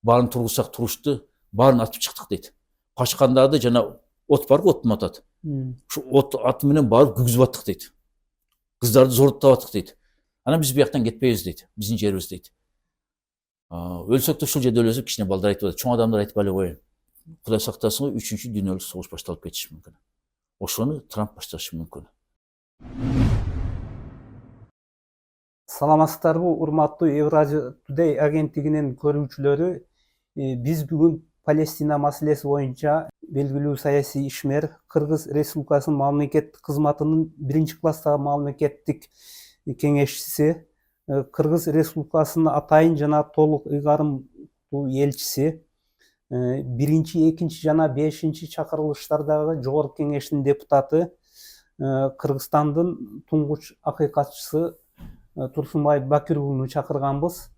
барын тұрғызсақ тұрышты, барын атып шықтық дейді. Қашқандарды жана от бар ғой, отын атады. Шу от атыменен барып күгізіп аттық дейді. Қыздарды зорлықтап аттық дейді. Ана біз бұяқтан кетпейбіз дейді, біздің жеріміз дейді. Өлсек те шул жерде өлесіп, кішкене балдар айтып жатыр. Чоң адамдар айтып әлі қойын. Құдай сақтасын ғой, 3-ші дүниелік соғыс башталып кетіші мүмкін. Ошоны Трамп башташы мүмкін. Саламатсыздарбы, урматтуу Евразия Today агенттигинин көрүүчүлөрү. Биз бүгүн Палестина маселеси боюнча белгилүү саясий ишмер, Кыргыз Республикасынын мамлекеттик кызматынын 1-класстагы мамлекеттик кеңешчиси, Кыргыз Республикасынын атайын жана толук ыйгарымдуу элчиси, 1-2 жана 5 чакырылыштардагы Жогорку Кеңештин депутаты, Кыргызстандын туңгуч акыйкатчысы Турсунбай Бакир уулуну чакырганбыз.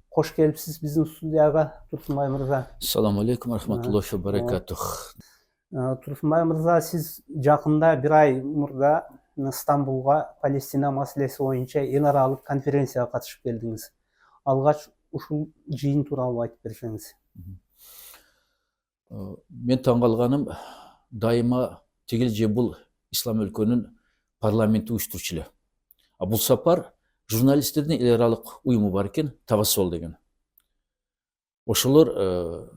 Кош келипсиз биздин студияга, Турсунбай мырза. Ассаламу алейкум, рахматуллахи ва баракатух. Турсунбай мырза, сиз жакында бир ай мурда Стамбулга Палестина маселеси боюнча эл аралык конференцияга катышып келдиңиз. Алгач ушул жыйын тууралуу айтып берсеңиз. Мен таң калганым, дайыма тигил же бул ислам өлкөнүн парламенти уюштурчу эле. Бул сапар журналисттердин эл аралык уюму бар экен, Тавассол деген. Ошолор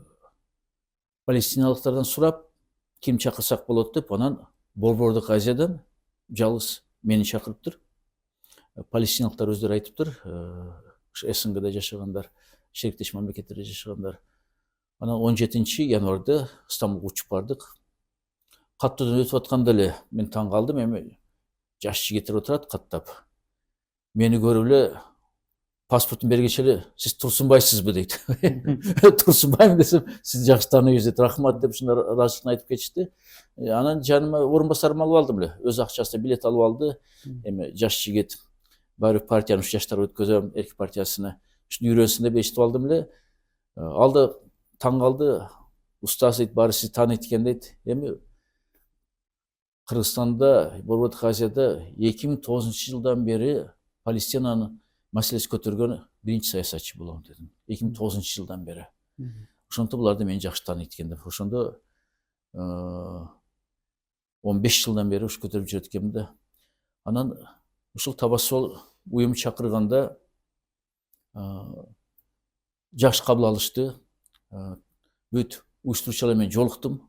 палестиналыктардан сурап, ким чакырсак болот деп, анан Борбордук Азиядан жалгыз мени чакырыптыр. Палестиналыктар өздөрү айтыптыр, СНГда жашагандар, шериктеш мамлекеттерде жашагандар. Анан 17 январда Стамбулга учуп бардык. Каттоодон өтүп атканда эле мен таң калдым, эми жаш жигиттер отурат каттап. Мени көрүп эле паспортун бергенче эле сиз Турсунбайсызбы дейт. Турсунбаймын десем, сиз жакшы тааныйбыз дейт, рахмат деп ушундай ыраазычылыгын айтып кетишти. Анан жаныма орун басарымды алып алдым эле. Өз акчасына билет алып алды. Эми жаш жигит, баары партияны ушу жаштар өткөзөм, эркек партиясына. Ушуну үйрөнсүн деп эчитип алдым эле. Алды таң калды. Устаз дейт, баары сизди тааныйт экен дейт. Эми Кыргызстанда, Борбордук Азияда 2009 жылдан бери Палестинанын маселеси көтөргөн биринчи саясатчы болом дедим. 2009 жылдан бери. Ошондо буларды мени жакшы тааныйт экен деп. Ошондо 15 жылдан бери ушу көтөрүп жүрөт экенмин да. Анан ушул Тавассол уюм чакырганда жакшы кабыл алышты. Бүт уюштуруучулар менен жолуктум.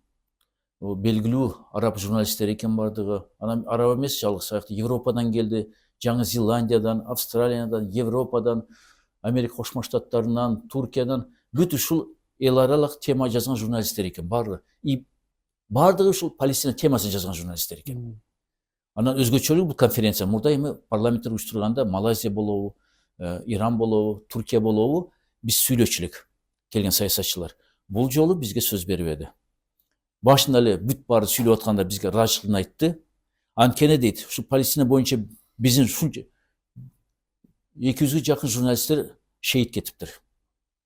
Белгилүү араб журналисттер экен бардыгы. Анан араб эмес, жалгыз Европадан келди. Жаңы Зеландиядан, Австралиядан, Европадан, Америка Кошмо Штаттарынан, Туркиядан бүт ушул эл аралык тема жазган журналисттер экен баары. И бардыгы ушул Палестина темасын жазган журналисттер экен. Анан өзгөчөлүгү бул конференция мурда эми парламенттер уюштурганда Малайзия болобу, Иран болобу, Туркия болобу, биз сүйлөчү элек келген саясатчылар. Бул жолу бизге сөз бербеди. Башында эле бүт баары сүйлөп атканда бизге ыраазычылыгын айтты. Анткени дейт, ушу Палестина боюнча биздин ушунча 200-гө жакын журналисттер шейит кетиптир.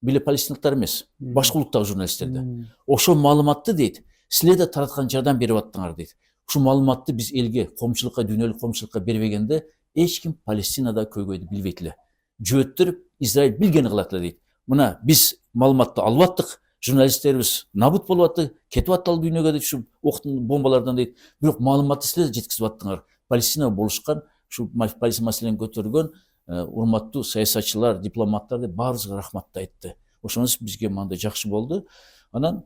Биле палестиналыктар эмес, башка улуттагы журналисттерде. Ошол маалыматты дейт, силер да тараткан жардам берип аттыңар дейт. Ушул маалыматты биз элге, коомчулукка, дүйнөлүк коомчулукка бербегенде эч ким Палестинада көйгөйдү билбейт эле. Жөөттөр Израиль билгени кылат эле дейт. Мына биз маалыматты алып аттык, журналисттерибиз набут болуп атты, кетип аттал дүйнөгө дейт, ушу октун бомбалардан дейт. Бирок маалыматты силер жеткизип аттыңар. Палестина болушкан, ушу Палестина маселени көтөргөн урматтуу саясатчылар, дипломаттар деп баарыбызга рахматты айтты. Ошонус бизге мындай жакшы болду. Анан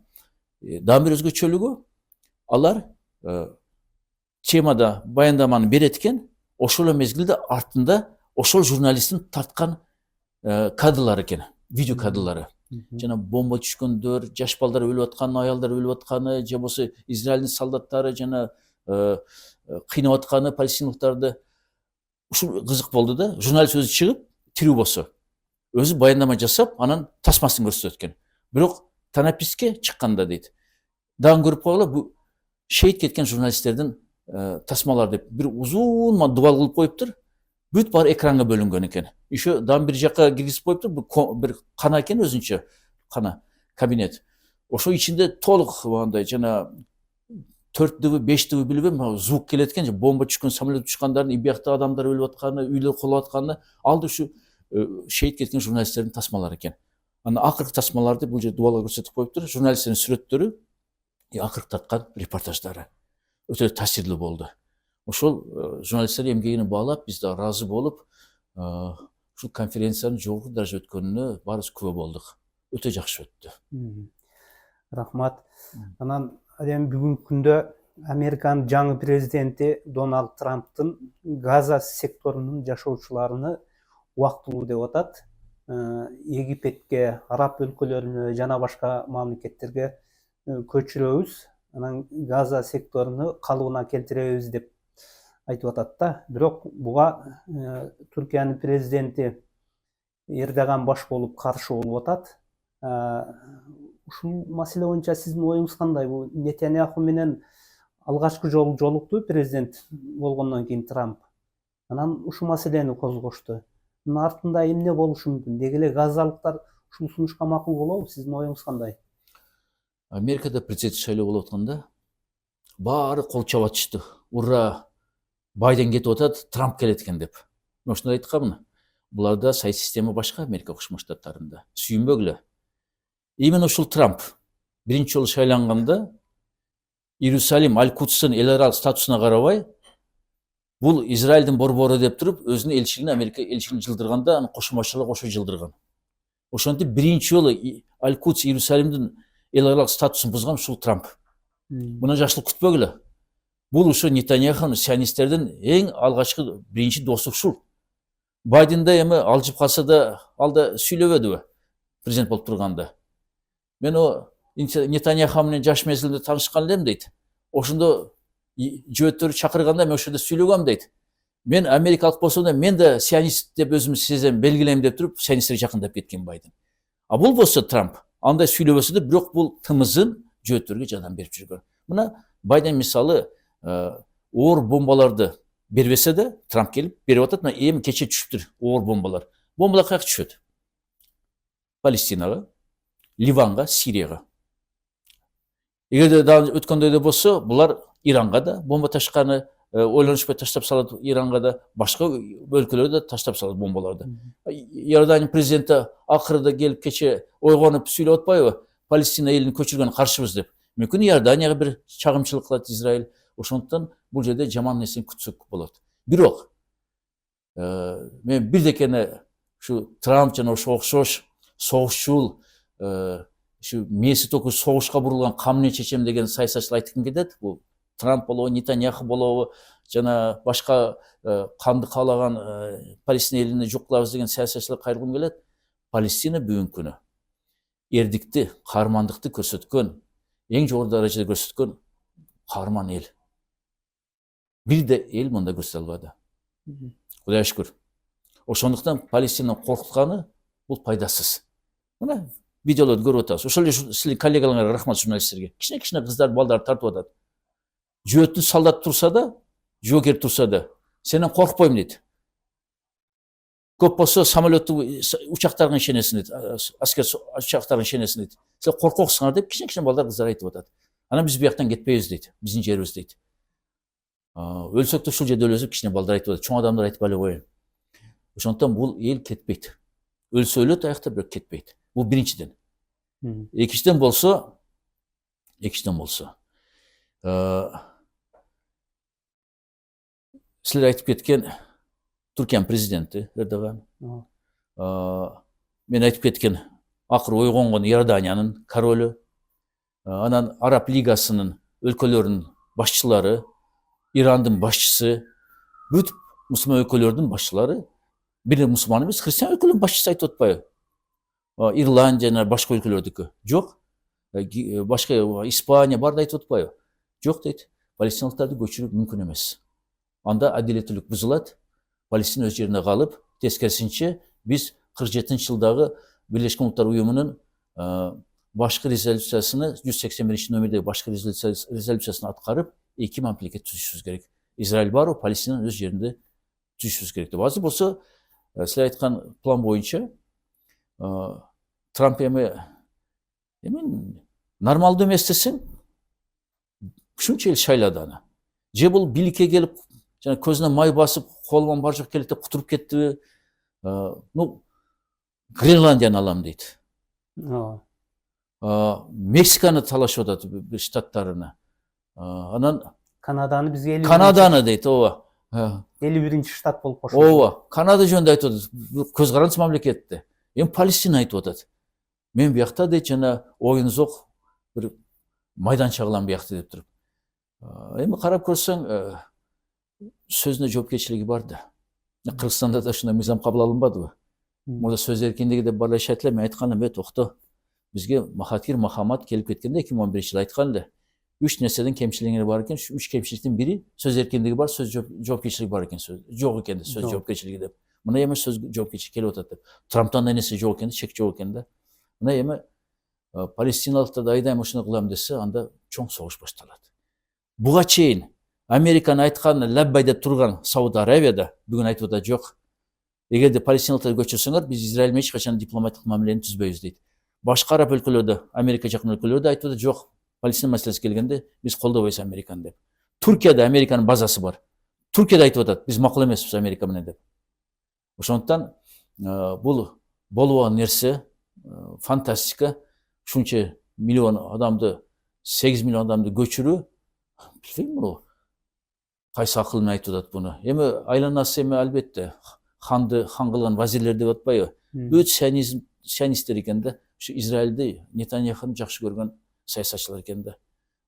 дагы бир өзгөчөлүгү, алар темада баяндаманы берет экен, ошол мезгилде артында ошол журналисттин тарткан кадрлары экен, видео кадрлары. Жана бомба түшкөндөр, жаш балдар өлүп атканы, аялдар өлүп атканы, же болбосо Израилдин солдаттары жана кыйнап атканы палестиналыктарды. Ушул кызык болду да. Журналист өзү чыгып, тирүү болсо, өзү баяндама жасап, анан тасмасын көрсөтөт экен. Бирок танаписке чыкканда дейт, дагы көрүп койгула, бул шейит кеткен журналисттердин тасмалар деп бир узун дубал кылып коюптур. Бүт бар экранга бөлүнгөн экен. Еще дагы бир жакка киргизип коюптур, бир кана экен өзүнчө, кана кабинет. Ошо ичинде толук андай жана 4-дүбү, 5-дүбү билбейм, звук келет экен, бомба түшкөн, самолет учкандарын, биякта адамдар өлүп атканы, үйлөр кулап атканы, алды ушу шейит кеткен журналисттердин тасмалары экен. ана акыркы тасмаларды бул жерде дубалга көрсөтүп коюптур. Журналисттердин сүрөттөрү, акырктаткан репортаждары өтө таасирлүү болду. Ошол журналисттер эмгегине баалап, биз да ыраазы болуп, ушул конференциянын жогорку даража өткөнүнө баарыбыз күбө болдук. Өтө жакшы өттү. Рахмат. Анан эми бүгүнкү күндө Американын жаңы президенти Дональд Трамптын Газа секторунун жашоочуларыны убактылуу деп атат. Египетке, араб өлкөлөрүнө жана башка мамлекеттерге көчүрөбүз, анан Газа секторуну калыбына келтиребиз деп айтып атат да. Бирок буга Түркиянын президенти Эрдоган баш болуп каршы болуп атат. Ушул маселе боюнча сиздин оюңуз кандай? Бул Нетаньяху менен алгачкы жолу жолукту президент болгондон кийин Трамп. Анан ушул маселени козгошту. Мунун артында эмне болушу мүмкүн? Деги эле газалыктар ушул сунушка макул болобу? Сиздин оюңуз кандай? Америкада президент шайлоо болуп атканда баары кол чаап атышты. Ура! Байден кетип атат, Трамп келет экен деп. Мен ошондой айтканмын. Буларда саясий система башка Америка Кошмо Штаттарында. Сүйүнбөгүлө. Именно ушул Трамп биринчи жолу шайланганда Иерусалим, Аль-Кудстун эл аралык статусуна карабай, бул Израилдин борбору деп туруп, өзүнүн элчилигин Америка элчилигин жылдырганда, аны кошмочуларга кошо жылдырган. Ошентип биринчи жолу Аль-Кудс, Иерусалимдин эл аралык статусун бузган ушул Трамп. Мына жакшылык күтпөгүлө. Бул ушу Нетаньяху сионисттердин эң алгачкы биринчи досу ушул. Байден да эми алжып калса да, ал да сүйлөбөдүбү президент болуп турганда. Мен о Нетаньяху менен жаш мезгилинде таанышкан элем дейт. Ошондо жөөттөрү чакырганда мен ошол жерде сүйлөгөм дейт. Мен америкалык болсом да, мен да сионист деп өзүмдү сезем, белгилейм деп туруп, сионисттерге жакындап кеткен Байден. А бул болсо Трамп андай сүйлөбөсө да, бирок бул тымызын жөөттөргө жардам берип жүргөн. Мына Байден мисалы оор бомбаларды бербесе да, Трамп келип берип атат. Мына эми кече түшүптүр оор бомбалар. Бомбалар каяка түшөт? Палестинага, Ливанга, Сирияга. Эгерде дагы өткөндөй эле болсо, булар Иранга да бомба ташканы, ойлонушпай таштап салат Иранга да, башка өлкөлөргө да таштап салат бомбаларды. Иордания президенти акырда келип кече ойгонуп сүйлөп атпайбы? Палестина элин көчүргөнгө каршыбыз деп. Мүмкүн Иорданияга бир чагымчылык кылат Израиль. Ошондуктан бул жерде жаман нерсени күтсөк болот. Бирок мен бирдекени ушу Трамп жана ошого окшош согушчул, ушу мээси току согушка бурулган камне чечем деген саясатчылар айткым келет. Бул Трамп болобу, Нетаньяху болобу, жана башка канды каалаган Палестина элине жок кылабыз деген саясатчылар кайрылгым келет. Палестина бүгүнкү күнү эрдикти, каармандыкты көрсөткөн, эң жогору даражада көрсөткөн каарман эл. Бир да эл мындай көрсөтө албады. Кудайга шүкүр. Ошондуктан Палестинаны коркутканы бул пайдасыз. Мына видеолорду көрүп атабыз. Ошол эле сиздин коллегаларыңарга рахмат, журналисттерге. Кичине кыздар, балдар тартып атат. Жөөттүн солдат турса да, жоокер турса да, сенен коркпойм дейт. Көп болсо самолетту учактардын ишенесиң дейт, аскер учактардын ишенесиң дейт. Сен коркоксуңар деп кичине балдар, кыздар айтып атат. Анан биз бияктан кетпейбиз дейт, биздин жерибиз дейт. Өлсөк да ушул жерде өлөбүз деп кичине балдар айтып атат. Чоң адамдар айтпай эле коеюн. Ошондуктан бул эл кетпейт. Өлсө өлөт аякта, бирок кетпейт. Бул биринчиден. Экинчиден болсо, силер айтып кеткен Түркиянын президенти Эрдоган, мен айтып кеткен акыры ойгонгон Иорданиянын королу, анан Араб лигасынын өлкөлөрүнүн башчылары, Ирандын башчысы, бүт мусулман өлкөлөрдүн башчылары, бир мусулман эмес, христиан өлкөлөрдүн башчысы айтып атпайбы? Ирландия жана башка өлкөлөрдүкү. Жок. Башка Испания барды айтып атпайбы? Жок дейт. Палестиналыктарды көчүрүү мүмкүн эмес. Анда адилеттүүлүк бузулат. Палестина өз жеринде калып, тескерисинче биз 47-жылдагы Бирлешкен Улуттар Уюмунун башкы резолюциясыны 181 номердеги башкы резолюциясын аткарып, эки мамлекет түзүшүбүз керек. Израиль барбы, Палестина өз жеринде түзүшүбүз керек деп. Азыр болсо, силер айткан план боюнча Трамп эми нормалдуу эмес десең, ушунча эл шайлады аны. Же бул бийликке келип, жана көзүнө май басып, колунан бар жок келет деп кутуруп кеттиби? Гренландияны алам дейт. Мексиканы талашып атат штаттарына. Анан Канаданы бизге 51 Канаданы дейт, ооба. 51 штат болуп кошулду. Ооба, Канада жөнүндө айтып атат. Көз карандысыз мамлекетти. Эми Палестина айтып атат. Мен биякта дейт жана оюнузок бир майданча кылам биякта деп туруп. Эми карап көрсөң, сөзүнө жоопкерчилиги бар да. Кыргызстанда да ушундай мыйзам кабыл алынбадыбы? Мурда сөз эркиндиги деп баалашат эле. Мен айткан элем, токто. Бизге Махатир Мохаммад келип кеткенде 2011-жылы айткан эле. 3 нерседен кемчилиги бар экен. 3 кемчиликтин бири сөз эркиндиги бар, сөз жоопкерчилиги бар экен. Жок экен сөз жоопкерчилиги деп. Мына эми сөз жоопкерчилиги келип атат деп. Трамптан да нерсе жок экен, чек жок экен да. Мына эми палестиналыктар да айдайм ушуну кылам десе, анда чоң согуш башталат. Буга чейин Американын айтканын лаббай деп турган Сауд Аравияда бүгүн айтып атат жок. Эгерде палестиналыктарды көчүрсөңөр, биз Израиль менен эч качан дипломатиялык мамилени түзбөйбүз дейт. Башка араб өлкөлөрдө, Америка жакын өлкөлөрдө айтып атат жок. Палестина маселеси келгенде биз колдобойбуз Американы деп. Туркияда Американын базасы бар. Туркияда айтып атат, биз макул эмеспиз Америка менен деп. Ошондуктан бул болбогон нерсе, фантастика. Ушунча миллион адамды, 8 миллион адамды көчүрүү, билбейм муну кайсы акыл менен айтып атат буну. Эми айланасы эми албетте ханды хан кылган вазирлер деп атпайбы? Бүт сионисттер экен да. Ушу Израилди Нетаньяхуны жакшы көргөн саясатчылар экен да.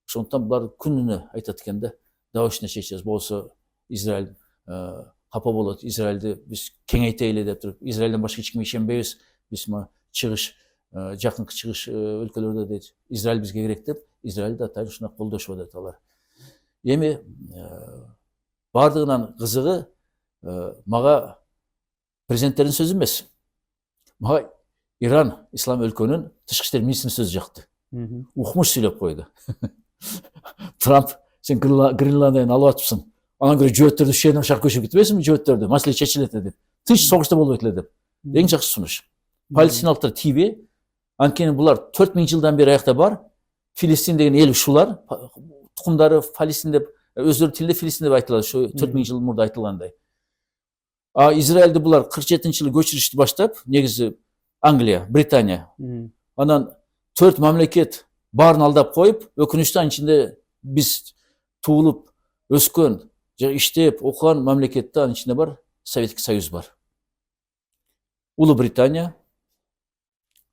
Ошондуктан булар күнүнө айтат экен да. Дагы ушуну чечебиз, болсо Израиль капа болот, Израилди биз кеңейтели деп туруп, Израилден башка эч кимге ишенбейбиз. Биз чыгыш, жакынкы чыгыш өлкөлөрдө дейт, Израиль бизге керек деп, Израилди атайын ушуна колдошуп атат алар. Эми бардыгынан кызыгы мага президенттердин сөзү эмес. Мага Иран ислам өлкөнүн тышкы иштер министринин сөзү жакты. Укмуш сүйлөп койду. Трамп, сен Гренландияны алып атыпсың. Анан көрө жөөттөрдү шенин шаар көчүрүп кетпесиңби, жөөттөрдү маселе чечилет деп. Тынч согуш да болбойт эле деп. Эң жакшы сунуш. Палестиналыктар тийбей, анткени булар 4000 жылдан бери аякта бар. Филистин деген эл ушулар, тукумдары Палестин деп, өздөрү тилинде Филистин деп айтылат, ошо 4000 жыл мурда айтылгандай. Израилди булар 47-жылы көчүрүштү баштап, негизи Англия, Британия. Анан 4 мамлекет баарын алдап коюп, өкүнүчтүү анын ичинде биз туулуп, өскөн, иштеп, окуган мамлекетте анын ичинде бар Советтик Союз бар. Улуу Британия,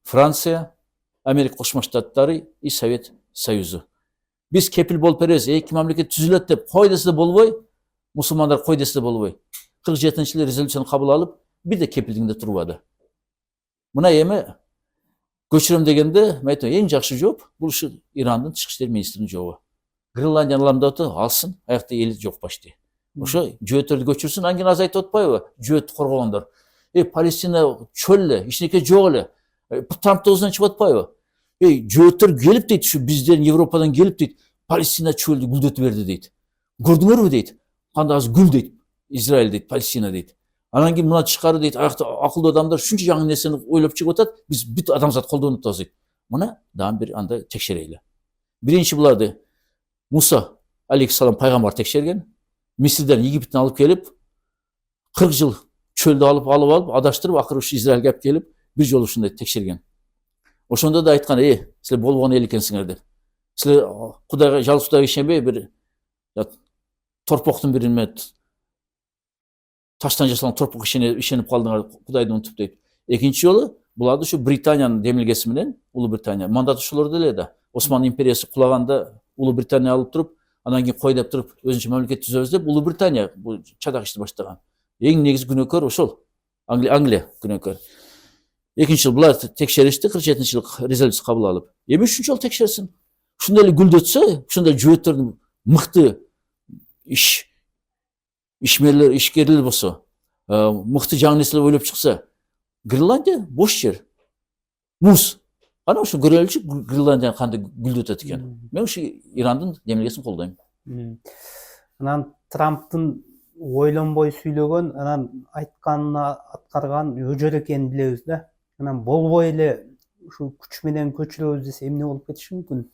Франция, Америка Кошмо Штаттары и Совет Союзу. Биз кепил болуп беребиз, эки мамлекет түзүлөт деп кой десе да болбой, мусулмандар кой десе да болбой. 47-жылы резолюцияны кабыл алып, бир да кепилдигинде турбады. Мына эми көчүрөм дегенде, мен айтам, эң жакшы жооп бул ушу Ирандын тышкы иштер министринин жообу. Гренландияны алам деп атат, алсын, аякта эл жок почти. Ошо жөөттөрдү көчүрсүн, анан кийин азыр айтып атпайбы, жөөттү коргогондор. Палестина чөл эле, эчинеке жок эле. Трамп да өзүнөн чыгып атпайбы? Жөөттөр келип дейт, ушу бизден Европадан келип дейт, Палестина чөлдү гүлдөтүп берди дейт. Көрдүңөрбү дейт? Кандай азыр гүл дейт, Израиль дейт, Палестина дейт. Анан кийин мына тышкары дейт, аякта акылдуу адамдар ушунча жаңы нерсени ойлоп чыгып атат, биз бүт адамзат колдонуп атабыз дейт. Мына дагы бир анда текшерели. Биринчи буларды Муса алейхиссалам пайгамбар текшерген. Мисирден Египтен алып келип, 40 жыл чөлдө алып адаштырып, акыры ушу Израилге алып келип, бир жолу ушундай текшерген. Ошондо да айткан, силер болгон эл экенсиңер деп. Силер Кудайга, жалгыз Кудайга ишенбей, бир торпоктун бирине таштан жасалган торпокко ишенип калдыңар, Кудайды унутуп дейт. Экинчи жолу буларды ушу Британиянын демилгеси менен, Улуу Британия, мандат ушулар деле да. Осман империясы кулаганда Улуу Британия алып туруп, анан кийин кой деп туруп, өзүнчө мамлекет түзөбүз деп, Улуу Британия бул чадак ишти баштаган. Эң негизги күнөөкөр ошол. Англия күнөөкөр. Экинчи жыл булар текшеришти, 47-жылык резолюция кабыл алып. Эми үчүнчү жолу текшерсин. Ушундай эле гүлдөтсө, ушундай жөөттөрдүн мыкты ишкерлер болсо, мыкты жаңы нерселер ойлоп чыкса, Гренландия бош жер. Муз. Ана ушу көрөлүчү Гренландияны кандай гүлдөтөт экен. Мен ушу Ирандын демилгесин колдойм. Анан Трамптын ойлонбой сүйлөгөн, анан айтканына аткарган өжөр экенин билебиз да. Анан болбой эле ушу күч менен көчүрөбүз десе эмне болуп кетиши мүмкүн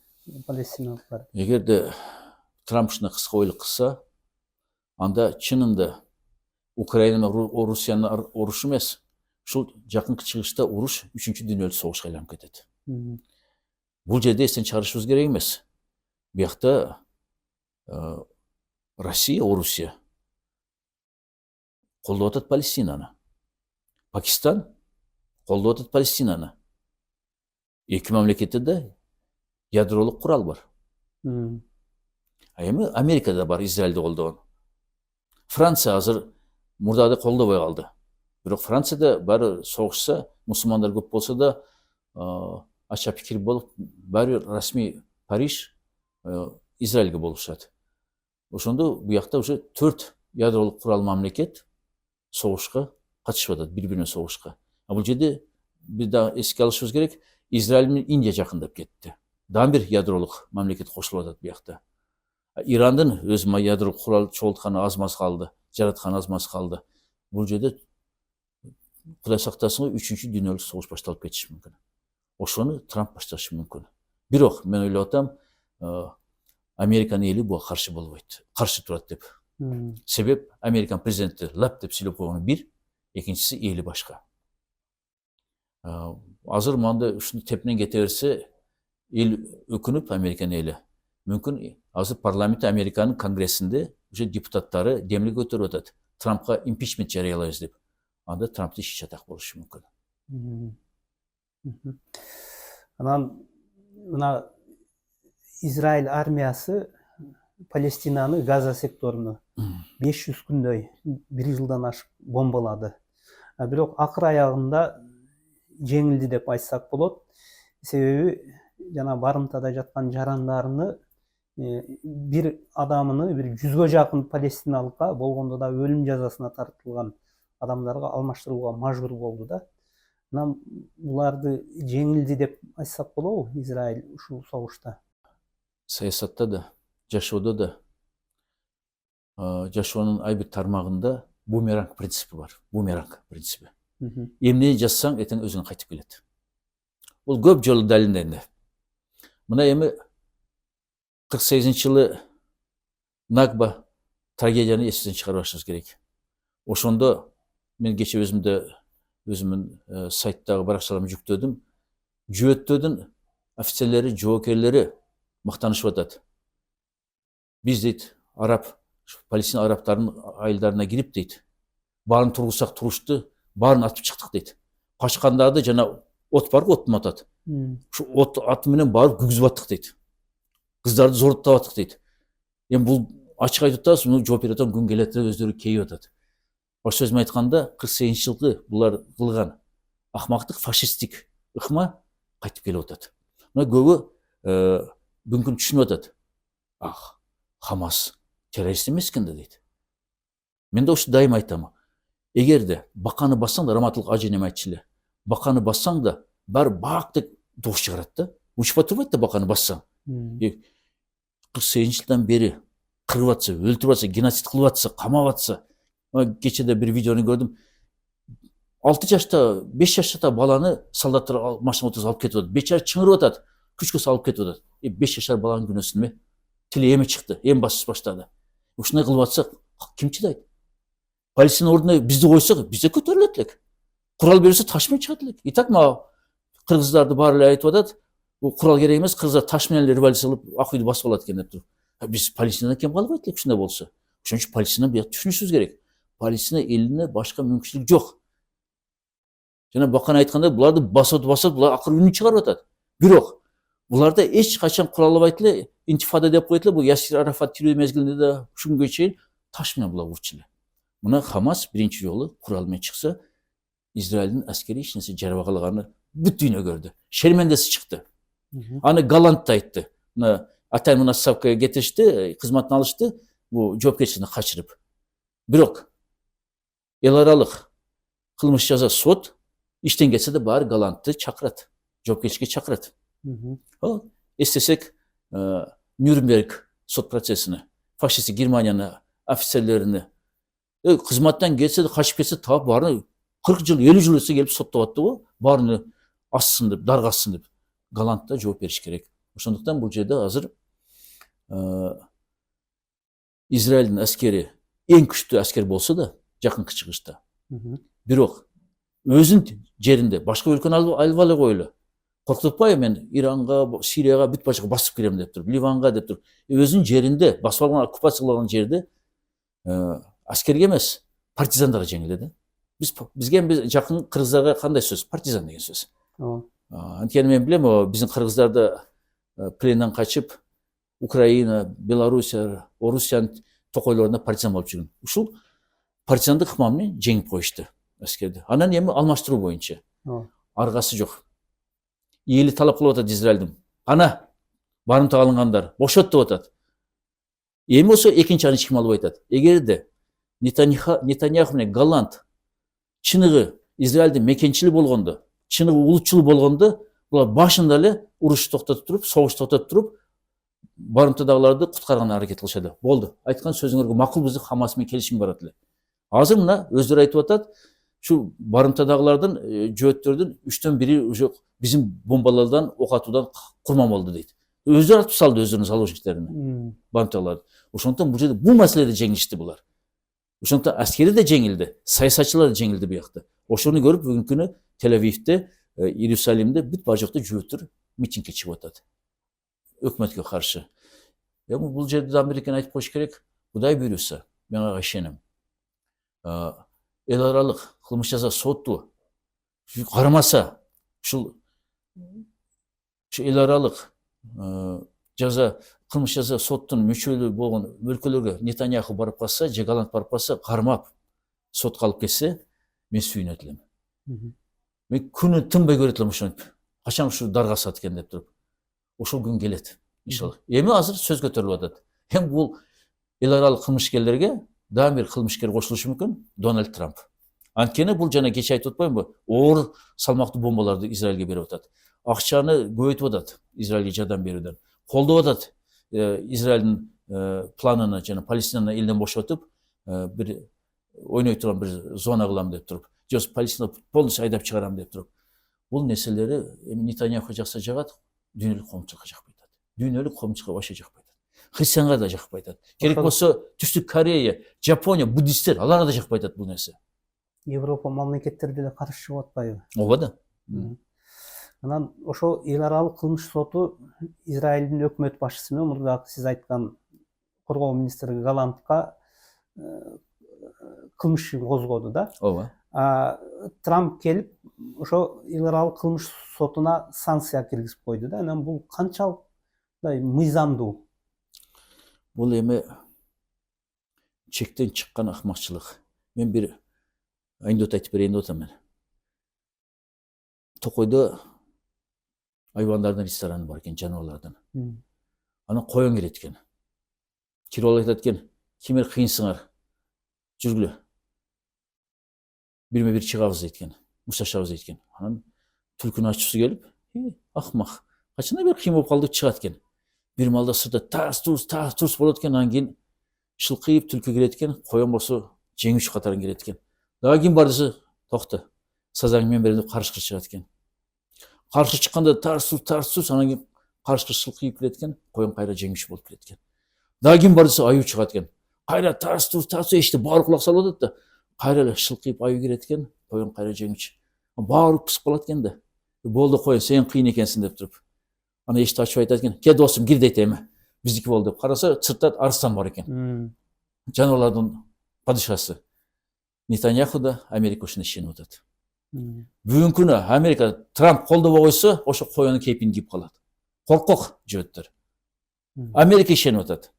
палестиналыктар? Эгерде Трамп ушуна кыска ойлук кылса, анда чынында Украина менен Орусиянын урушу эмес, ушул жакынкы чыгышта уруш 3-дүнйөлүк согушка айланып кетет. Мгм. Бул жерде эстен чыгарышыбыз керек эмес. Биякта Россия, Орусия колдоп атат Палестинаны. Пакистан колдоп атат Палестинаны. Эки мамлекетте да ядролук курал бар. Мгм. А эми Америкада бар Израилди колдогон. Франция азыр мурдады колдобой калды. Бирок Францияда баары согушса, мусулмандар көп болсо да, ача пикир болуп, баары расмий Париж Израилге болушат. Ошондо буякта уже 4 ядролук курал мамлекет согушка катышып атат, бири-бирине согушка. А бул жерде бир да эске алышыбыз керек, Израиль менен Индия жакындап кетти. Дагы бир ядролук мамлекет кошулуп атат буякта. Ирандын өз ядролук курал чогултканы аз-маз калды, жаратканы аз-маз калды. Бул жерде Кудай сактасын, 3-дүнйөлүк согуш башталып кетиши мүмкүн. Ошону Трамп башташы мүмкүн. Бирок мен ойлоп атам, Американын эли буга каршы болбойт, каршы турат деп. Мгм. Себеп Американ президенти лап деп сүйлөп койгону бир, экинчиси эли башка. Азыр мында ушуну тепнен кете берсе, эл өкүнүп, Американын эли мүмкүн азыр парламентте Американын конгрессинде уже депутаттары демилге көтөрүп атат. Трампка импичмент жарыялайбыз деп. Анда Трамптын иши чатак болушу мүмкүн. Мгм. Мгм. Анан мына Израиль армиясы Палестинаны Газа секторуну 500 күндөй, 1 жылдан ашык бомбалады. Бирок акыр аягында жеңилди деп айтсак болот. Себеби жана барымтада жаткан жарандарыны бир адамыны, бир 100гө жакын палестиналыкка болгондо да өлүм жазасына тартылган адамдарга алмаштырууга мажбур болду да. Анан буларды жеңилди деп айтсак болобу Израиль ушул согушта? Саясатта да, жашоодо да, жашоонун ай бир тармагында бумеранг принципи бар. Бумеранг принципи. Мгм. Эмне жазсаң, эртең өзүңө кайтып келет. Бул көп жолу далилденди. Мына эми 48-жылы Нагба трагедияны эстен чыгарбашыбыз керек. Ошондо мен кече өзүмдүн сайттагы баракчаларыма жүктөдүм. Жөөттөдүн офицерлери, жоокерлери мактанышып атат. Биз дейт, Палестина арабтарынын айылдарына кирип дейт, баарын тургузсак турушту, баарын атып чыктык дейт. Качкандарды жана от бар го, оттун атат. Ушу от аты менен барып күгүзүп аттык дейт. Кыздарды зордуктап аттык дейт. Эми бул ачык айтып атабыз, муну жооп берип атам, күн келет деп өздөрү кейип атат. Башка сөз менен айтканда, 48-жылкы булар кылган акмактык, фашисттик ыкма кайтып келип атат. Мына көбү бүгүнкү түшүнүп атат. Хамас террорист эмес экен да дейт. Мен да ушу дайым айтам. Эгерде баканы бассаң да, раматылык ажы айтчу эле. Баканы бассаң да, баары бак деп добуш чыгарат да. Учпа турбайт да баканы бассаң. 48-жылдан бери кырып атса, өлтүрүп атса, геноцид кылып атса, камап атса. Кечеде бир видеону көрдүм. 6 жашта, 5 жашта баланы солдаттар машина отургузуп алып кетип атат. Бечара чыңырып атат. Күчкө салып кетип атат. 5 жашар баланын күнөөсүн эме? Тили эми чыкты, эми басып баштады. Ушундай кылып атса, ким чыдайт? Палестина ордуна бизди койсок, биз да көтөрүлөт элек. Курал берсе таш менен чыгат элек. И так мага кыргыздарды баары эле айтып атат. Бул курал керек эмес, кыргыздар таш менен эле революция кылып ак үйдү басып алат экен деп туруп. Биз Палестинадан кем калбайт элек ушундай болсо. Ошон үчүн Палестина буяк түшүнүшүбүз керек. Палестина элине башка мүмкүнчүлүк жок. Жана бакана айтканда, буларды басып, булар акыры үнүн чыгарып атат. Бирок буларда эч качан куралбайт эле, интифада деп койот эле, бул Ясир Арафат тирүү мезгилинде да ушул күнгө чейин таш менен булар урчу эле. Мына Хамас биринчи жолу курал менен чыкса, Израилдин аскери эч нерсе жарабагалаганы бүт дүйнө көрдү. Шермендеси чыкты. Аны Голланд да айтты. Мына Атайын отставкага кетишти, кызматтан алышты, бул жоопкерчиликтен качырып. Бирок эл аралык кылмыш жаза сот иштен кетсе да баары Голландты чакырат, жоопкерчиликке чакырат. Эстесек, Нюрнберг сот процессini, фашисттик Германияны офицерлерини кызматтан кетсе да, качып кетсе, таап баарын 40 жыл, 50 жыл өтсө келип соттоп атты го, баарыны ассын деп, даргассын деп. Голландда жооп бериш керек. Ошондуктан бул жерде азыр Израилдин аскери эң күчтүү аскер болсо да, жакынкы чыгышта. Бирок өзүнүн жеринде башка өлкөнү алып ала коелу. Коркутпайбы мен Иранга, Сирияга бүт башка басып кирем деп туруп, Ливанга деп туруп. Өзүнүн жеринде, басып алган, оккупацияланган жерде аскерге эмес, партизандарга жеңилди да. Бизге жакын кыргыздарга кандай сөз? Партизан деген сөз. Анткени мен билем, биздин кыргыздарды пленден качып, Украина, Белоруссия, Орусиянын токойлорунда партизан болуп жүргөн. Ушул партизандык ыкма менен жеңип коюшту аскерди. Анан эми алмаштыруу боюнча. Аргасы жок. Эли талап кылып атат Израилдин. Ана барымтага алынгандар бошот деп атат. Эми болсо экинчи аны эч ким албай атат. Эгерде Нетаньяху менен Галланд чыныгы Израилдин мекенчили болгондо, чыныгы улутчул болгондо, булар башында эле уруш токтотуп туруп, согуш токтотуп туруп, барымтадагыларды куткарган аракет кылышады. Болду. Айткан сөзүңөргө макулбуз деп Хамас менен келишим барат эле. Азыр мына өздөрү айтып атат, şu barымтадагылардын жөөттөрдүн 3/1 уже биздин бомбалардан, ок атуудан курман болду дейт. Өздөрү атып салды өздөрүнүн заложниктерине. Барымтадагылар. Ошондон бул жерде бул маселеде жеңишти булар. Ошондон аскери де жеңилди, саясатчылар да жеңилди буякта. Ошону көрүп бүгүнкү күнү Тель-Авивде, Иерусалимде бүт бар жакта жөөттөр митингге чыгып атат. Өкмөткө каршы. Эми бул жерде да Американы айтып коюш керек. Кудай буйруса, мен ага ишенем. Эл аралык кылмыш жаза соту карамаса, ушул эл аралык жаза кылмыш жаза соттун мүчөлү болгон өлкөлөргө Нетаньяху барып калса, же Галланд барып калса, кармап сотко алып келсе, мен сүйүнөт элем. Мен күнү тынбай көрөт элем ошентип. Качан ушу дарга асат экен деп туруп. Ошол күн келет, иншалла. Эми азыр сөз көтөрүлүп атат. Эми бул эл аралык кылмышкерлерге дагы бир кылмышкер кошулушу мүмкүн, Дональд Трамп. Анткени бул жана кече айтып атпаймынбы? Оор салмактуу бомбаларды Израилге берип атат. Акчаны көбөйтүп атат Израилге жардам берүүдөн. Колдоп атат Израилдин планын жана Палестинаны элден бошотуп, бир ойной турган бир зона кылам деп туруп, же Палестинаны полностью айдап чыгарам деп туруп. Бул нерселери эми Нетаньяху жакса жагат, дүйнөлүк коомчулукка жакпай атат. Дүйнөлүк коомчулукка вообще жакпай атат. Христианга да жакпай атат. Керек болсо Түштүк Корея, Жапония, буддисттер, аларга да жакпай атат бул нерсе. Европа мамлекеттери деле каршы чыгып атпайбы? Ооба да. Анан ошо эл аралык кылмыш соту Израилдин өкмөт башчысы менен мурдагы сиз айткан коргоо министри Галландка кылмыш ишин козгоду да. Ооба. Трамп келип ошо эл аралык кылмыш сотуна санкция киргизип койду да. Анан бул канчалык мыйзамдуу? Бул эми чектен чыккан акмакчылык. Мен бир анекдот айтып берейин деп атам мен. Токойдо айбандардын рестораны бар экен, жаныбарлардын. Анан коен келет экен. Кирип алып айтат экен, кимер кыйынсыңар, жүргүлө. Бирме бир чыгабыз дейт экен, мушташабыз дейт экен. Анан түлкүнүн ачуусу келип, акмак, качан бир кыйын болуп калдык, чыгат экен. Бир малда сыртта тарс-турс болот экен, анан кийин шылкыйып түлкү келет экен, коен болсо жеңүүчү катарын келет экен. Дагы ким бар десе, токто. Сазаң мен берем деп карышкыр чыгат экен. Карышкыр чыкканда тарс-турс, анан кийин карышкыр шылкыйып келет экен, коен кайра жеңүүчү болуп келет экен. Дагы ким бар десе, аюу чыгат экен. Кайра тарс-турс эшикте баары кулак салып атат да, кайра эле шылкыйып аюу келет экен, коен кайра жеңүүчү. Баары пысып калат экен да. Болду коен, сен кыйын экенсиң деп туруп. Аны эшикти ачып айтат экен, ке досум, кир дейт эми. Биздики болду деп. Караса, сыртта арстан бар экен. Жаныбарлардын падышасы. Нетаньяху да Америка ушуна ишенип атат. Бүгүнкү күнү Америка Трамп колдобой койсо, ошо коенун кейпин кийип калат. Коркок жөөттөр. Америка ишенип атат.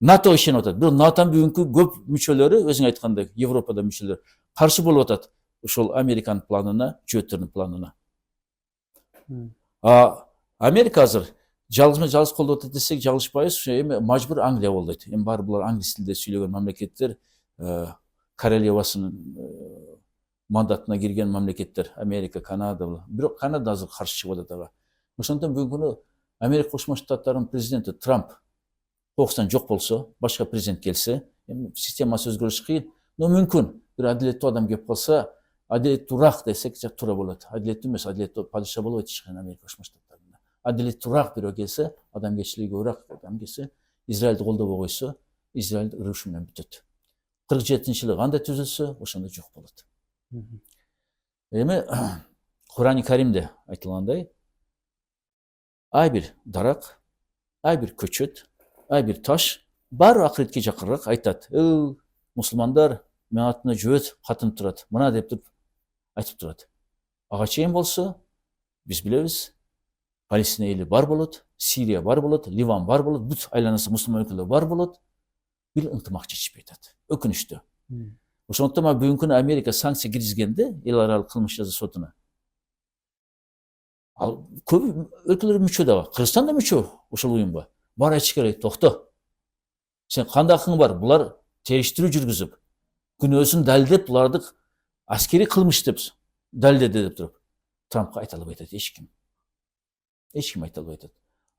НАТО ишенип атат. Бирок NATOнун бүгүнкү көп мүчөлөрү, өзүң айткандай, Европада мүчөлөр каршы болуп атат ошол Американын планына, жөөттөрүнүн планына. Америка азыр жалгыз колдоп атат десек жалгышпайбыз. Эми мажбур Англия болду дейт. Эми баары булар англис тилинде сүйлөгөн мамлекеттер, королевасынын мандатына кирген мамлекеттер, Америка, Канада. Бирок Канада азыр каршы чыгып атат ага. Ошондон бүгүнкү күнү Америка Кошмо Штаттарынын президенти Трамп кокустан жок болсо, башка президент келсе, эми системасы өзгөрүш кыйын, но мүмкүн бир адилеттүү адам келип калса, адилеттүүраак десек туура болот. Адилеттүү эмес, адилеттүү падыша болбойт эч качан Америка Кошмо Штаттарында. Адилеттүүраак бирөө келсе, адамгерчилиги көбүрөөк адам келсе, Израилди колдобой койсо, Израиль урушуу менен бүтөт. 47-жылы кандай түзүлсө, ошондо жок болот. Эми Курани Каримде айтылгандай, ай бир дарак, ай бир көчөт, ай бир таш баары акыретке жакырыраак айтат. Мусулмандар мен атына жөөт катынып турат. Мына деп туруп айтып турат. Ага чейин болсо биз билебиз, Палестина эли бар болот, Сирия бар болот, Ливан бар болот, бүт айланасы мусулман өлкөлөр бар болот. Бир ынтымак чечишпей атат. Өкүнүчтүү. Ошондуктан бүгүнкү күнү Америка санкция киргизгенде эл аралык кылмыш жаза сотуна. Ал көп өлкөлөр мүчө дагы. Кыргызстан да мүчө ошол уюмга. Бар айтыш керек, токто. Сен кандай акың бар? Булар териштирүү жүргүзүп, күнөөсүн далилдеп, буларды аскери кылмыш деп далилдеди деп туруп. Трампка айта албай атат эч ким. Эч ким айта албай атат.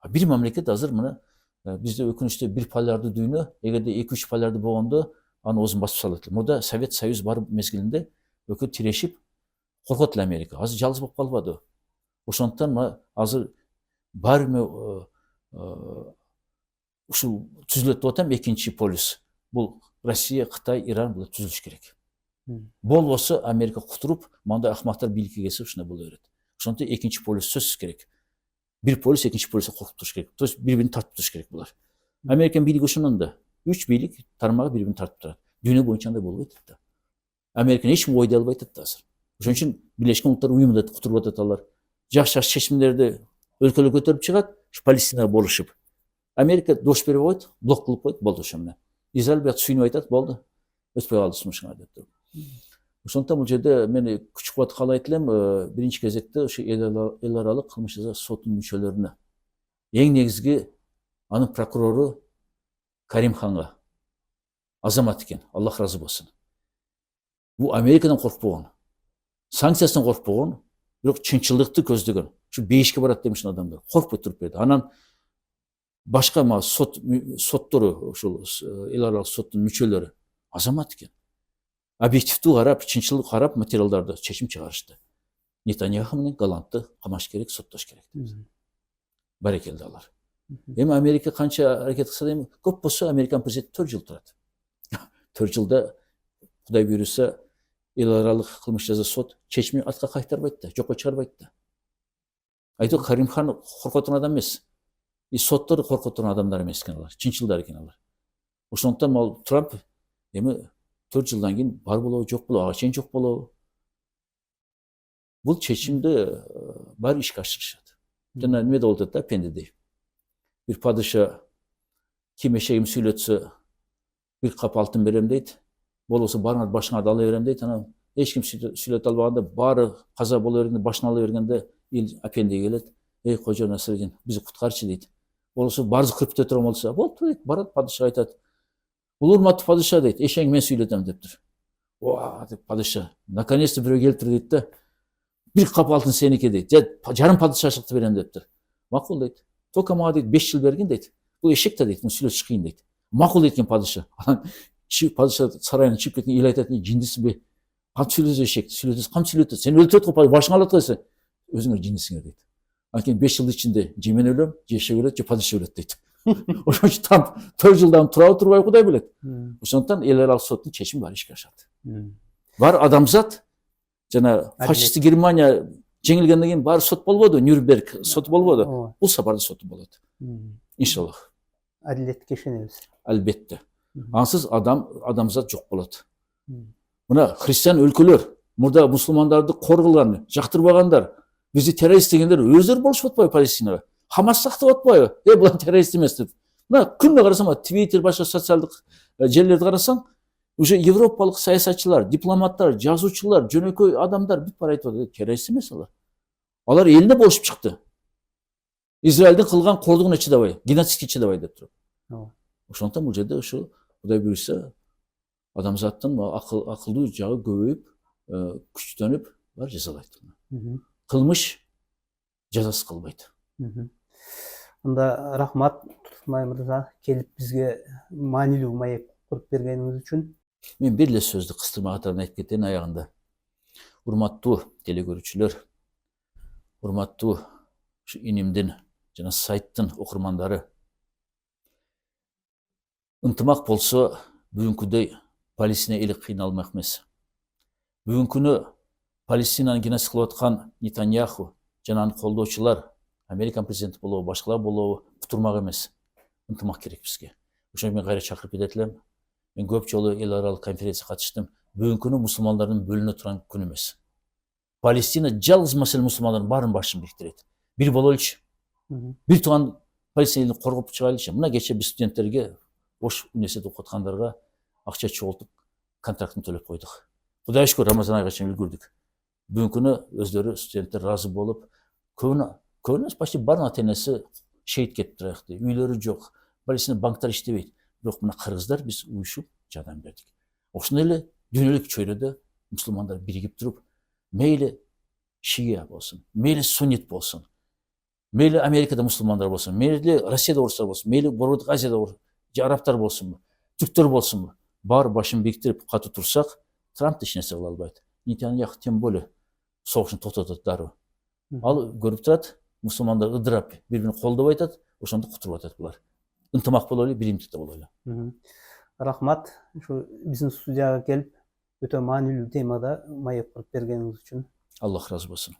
Бир мамлекет азыр мына бизде өкүнүчтүү бир полярдуу дүйнө, эгерде 2-3 полярдуу болгондо аны оозун басып салат. Мурда Совет Союз бар мезгилинде өкө тирешип коркот эле Америка. Азыр жалгыз болуп калбады. Ошондуктан азыр баары ушул түзүлөт деп атам, экинчи полюс. Бул Россия, Кытай, Иран булар түзүлүш керек. Болбосо Америка кутуруп, мындай акмактар бийликке келсе ушундай боло берет. Ошондуктан экинчи полюс сөзсүз керек. Бир полюс экинчи полюска коркуп туруш керек. То есть бири-бирин тартып туруш керек булар. Американын бийлиги ошондон да. 3 бийлик тармагы бири-бирин тартып турат. Дүйнө боюнча андай болбойт да. Американы эч ким ойдой албай атат да азыр. Ошон үчүн Бийлешкен Улуттар Уюмунда кутуруп атат алар. Жакшы чечимдерди өлкөлөр көтөрүп чыгат, Палестинага болушуп. Америка дош берип койт, блок кылып койт, болду ошо менен. Израиль бияк сүйүнүп айтат, болду. Өтпөй калды сумушуңар деп туруп. Ошондуктан бул жерде мен күч кубат каалайт элем, биринчи кезекте ошо эл аралык кылмыш жаза сотунун мүчөлөрүнө. Эң негизги анын прокурору Каримханга. Азамат экен, Аллах разы болсун. Бул Америкадан коркпогон, санкциясынан коркпогон, бирок чынчылдыкты көздөгөн. Ушу бейишке барат демишин адамдар. Коркпой туруп берди. Анан башка соттору, ушул эл аралык соттун мүчөлөрү азамат экен. Объективдүү карап, чынчылдык карап материалдарды чечим чыгарышты. Нетаньяху менен Галантты камаш керек, соттош керек деп. Барекелде алар. Эми Америка канча аракет кылса да эми көп болсо Американ президенти 4 жыл турат. 4 жылда Кудай буйруса эл аралык кылмыш жаза сот чечими атка кайтарбайт да, жокко чыгарбайт да. Айтып Каримхан коркотун адам эмес. Соттор коркотун адамдар эмес экен алар, чынчылдар экен алар. Ошондуктан ал Трамп эми 4 жылдан кийин бар болобу, жок болобу, ага чейин жок болобу. Бул чечимди баары ишке ашырышат. Жана неме болуп атат да, пендедей. Бир падыша ким эшегим сүйлөтсө бир кап алтын берем дейт. Болбосо барыңар башыңарды ала берем дейт. Анан эч ким сүйлөтө албаганда баары каза боло бергенде, башын ала бергенде эл апенди келет. Эй кожо Насырдин, бизди куткарчы дейт. Болбосо баарыбыз кырпте турам болсо, болду дейт, барат падыша айтат. Бул урматтуу падыша дейт, эшең мен сүйлөтөм дептир. Ооа деп падыша, наконец-то бирөө келиптир дейт да. Бир кап алтын сеники дейт. Жарым падышачылыкты берем дептир. Макул дейт. Только мага дейт 5 жыл бергин дейт. Бул эшек да дейт, муну сүйлөтүш кыйын дейт. Макул дейт падыша. Анан падыша сарайына чыгып кеткен эл айтат, жиндисиңби? Кантип сүйлөтөсүң эшек? Сүйлөтөсүң, кантип сүйлөтөсүң? Сен өлтүрөт го, башыңа алат койсо. Өзүңөр жиндисиңер дейт. Анткени 5 жыл ичинде же мен өлөм, же эшек өлөт, же падыша өлөт дейт. Ошон үчүн там 4 жылдан турабы турбайбы Кудай билет. Ошондуктан эл аралык соттун чечими баары ишке ашат. Бар адамзат жана фашисттик Германия жеңилгенден кийин баары сот болбоду, Нюрнберг соту болбоду. Бул сапарда соту болот. Иншаллах. Адилетке ишенебиз. Албетте. Ансыз адамзат жок болот. Мына христиан өлкөлөр, мурда мусулмандарды кор кылган, жактырбагандар, бизди террорист дегендер өздөрү болушуп атпайбы Палестинага? Хамас сактап атпайбы? Булар террорист эмес деп. Мына күндө карасаң, Twitter башка социалдык жерлерди карасаң, уже европалык саясатчылар, дипломаттар, жазуучулар, жөнөкөй адамдар бүт баары айтып атат, террорист эмес алар. Алар элине болушуп чыкты. Израилдин кылган кордугуна чыдабай, геноцидке чыдабай деп туруп. Ошондуктан бул жерде ушу Кудай буйруса адамзаттын акылдуу жагы көбөйүп, күчтөнүп бар жазалайт. Кылмыш жазасыз калбайт. Анда рахмат Тутмай мырза, келип бизге маанилүү маек куруп бергениңиз үчүн. Мен бир эле сөздү кыстырма катарында айтып кетейин аягында. Урматтуу телекөрүүчүлөр, урматтуу ушу инимдин жана сайттын окурмандары. Ынтымак болсо бүгүнкүдөй Палестина эли кыйналмак эмес. Бүгүнкү күнү Палестинаны геноцид кылып аткан Нетаньяху жана анын колдоочулар, Американ президенти болобу, башкалар болобу, кутурмак эмес. Ынтымак керек бизге. Ошону мен кайра чакырып кетет элем. Мен көп жолу эл аралык конференцияга катыштым. Бүгүнкү күнү мусулмандардын бөлүнө турган күн эмес. Палестина жалгыз маселе мусулмандардын баарын башын бириктирет. Бир бололучу. Бир тууган Палестина элин коргоп чыгайлычы. Мына кече биз студенттерге, Ош университет окуп аткандарга акча чогултуп, контрактын төлөп койдук. Кудайга шүкүр, Рамазан айга чейин үлгүрдүк. Бүгүнкү күнү өздөрү студенттер ыраазы болуп, көбүнө почти баардык ата-энеси шейит кетип туракты. Үйлөрү жок. Палестина банктар иштебейт. Бирок мына кыргыздар биз уюшуп жардам бердик. Ошондой эле дүйнөлүк чөйрөдө мусулмандар биригип туруп, мейли шия болсун, мейли суннит болсун, мейли Америкада мусулмандар болсун, мейли Россияда орустар болсун, мейли Борбордук Азияда же арабтар болсунбу, түрктөр болсунбу, баары башын бириктирип катуу турсак, Трамп эч нерсе кыла албайт. Нетаньяху тем более согушун токтотот дароо. Ал көрүп турат, мусулмандар ыдырап, бири-бирин колдоп атат, ошондо кутуруп атат булар. Ынтымак бололу, биримдикте бололу. Рахмат, ушу биздин студияга келип, өтө маанилүү темада маек кылып бергениңиз үчүн. Аллах разы болсун.